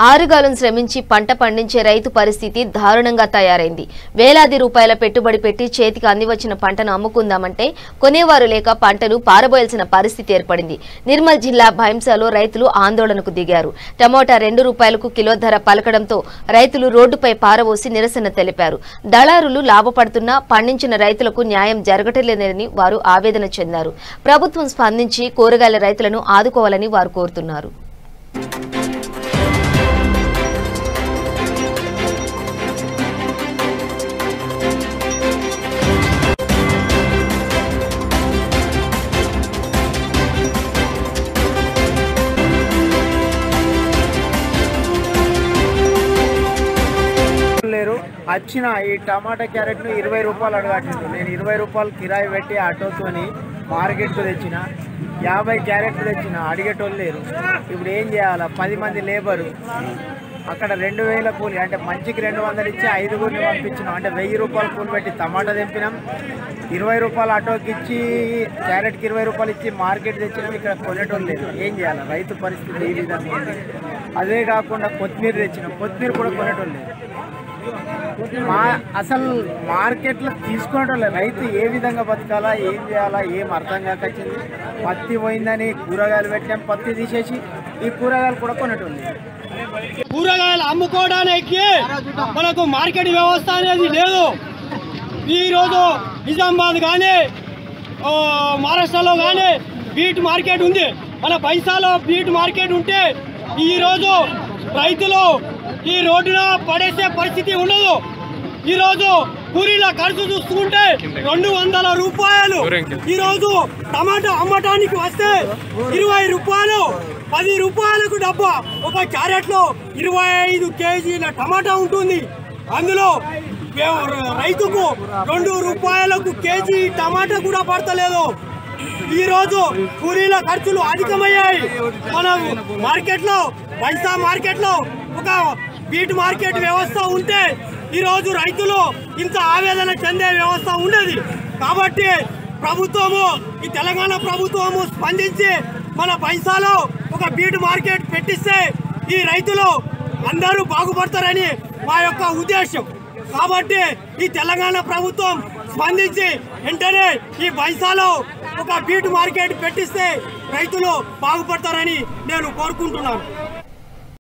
ఆరుగాలం శ్రమించి పంట పండించే రైతు పరిస్థితి దారుణంగా తయారైంది. వేలాది రూపాయల పెట్టుబడి పెట్టి చేతికి అందివచ్చిన పంటను అమ్ముకుందామంటే కొనేవారు లేక పంటను పారబోయాల్సిన పరిస్థితి ఏర్పడింది. నిర్మల్ జిల్లా భైంసాలో రైతులు ఆందోళనకు దిగారు. టమోటా 2 రూపాయలకు కిలో ధర పలకడంతో రైతులు రోడ్డుపై పారబోసి నిరసన తెలిపారు. దళారులు లాభపడుతున్నా పండించిన రైతులకు న్యాయం జరగటలేదని వారు ఆవేదన చెందారు. ప్రభుత్వం స్పందించి కూరగాయల రైతులను ఆదుకోవాలని వారు కోరుతున్నారు. వచ్చిన ఈ టమాటా క్యారెట్ను 20 రూపాయలు అడగట్లేదు. నేను 20 రూపాయలు కిరాయి పెట్టి ఆటోతోని మార్కెట్కు తెచ్చిన 50 క్యారెట్లు తెచ్చిన, అడిగేటోళ్ళు లేరు. ఇప్పుడు ఏం చేయాలా? 10 మంది లేబరు, అక్కడ 2000 కూలి, అంటే మంచికి 200 ఇచ్చి 5గురిని పంపించినాం. అంటే 1000 రూపాయలు కూలి పెట్టి టమాటా తెంపినాం. 20 రూపాయలు ఆటోకి ఇచ్చి క్యారెట్కి 20 రూపాయలు ఇచ్చి మార్కెట్ తెచ్చినాం. ఇక్కడ కొనేటోళ్ళు లేదు. ఏం చేయాలి? రైతు పరిస్థితి ఈ విధంగా ఉంది. అదే కాకుండా కొత్తిమీర తెచ్చినాం, కొత్తిమీర కూడా కొనేటోళ్ళు లేదు. అసలు మార్కెట్లో తీసుకోవటం రైతు ఏ విధంగా బతకాలా, ఏం చేయాలా, ఏం అర్థం కాకొచ్చింది. పత్తి పోయిందని కూరగాయలు పెట్టాం, పత్తి తీసేసి ఈ కూరగాయలు కూడా కొనేటోళ్ళు. కూరగాయలు అమ్ముకోవడానికి మనకు మార్కెట్ వ్యవస్థ అనేది లేదు. ఈరోజు నిజామాబాద్ కానీ మహారాష్ట్రలో కానీ బీట్ మార్కెట్ ఉంది. మన పైసాలో బీట్ మార్కెట్ ఉంటే ఈరోజు రైతులు ఈ రోడ్డున పడేసే పరిస్థితి ఉండదు. ఈరోజు కూలీల ఖర్చు చూసుకుంటే 200 రూపాయలు. ఈరోజు టమాటా అమ్మటానికి వస్తే 20 రూపాయలు, 10 రూపాయలకు డబ్బా. ఒక క్యారెట్లో 25 కేజీల టమాటా ఉంటుంది. అందులో రైతుకు 2 రూపాయలకు కేజీ టమాటా కూడా పడతలేదు. ఈరోజు కూలీల ఖర్చులు అధికమయ్యాయి. మన మార్కెట్లో పైసా మార్కెట్లో ఒక బీట్ మార్కెట్ వ్యవస్థ ఉంటే ఈరోజు రైతులు ఇంత ఆవేదన చెందే వ్యవస్థ ఉండేది. కాబట్టి ప్రభుత్వము, ఈ తెలంగాణ ప్రభుత్వము స్పందించి మన పైసాలో ఒక బీట్ మార్కెట్ పెట్టిస్తే ఈ రైతులు అందరూ బాగుపడతారని మా యొక్క ఉద్దేశం. కాబట్టి ఈ తెలంగాణ ప్రభుత్వం స్పందించి వెంటనే ఈ పైసాలో ఒక బీట్ మార్కెట్ పెట్టిస్తే రైతులు బాగుపడతారని నేను కోరుకుంటున్నాను.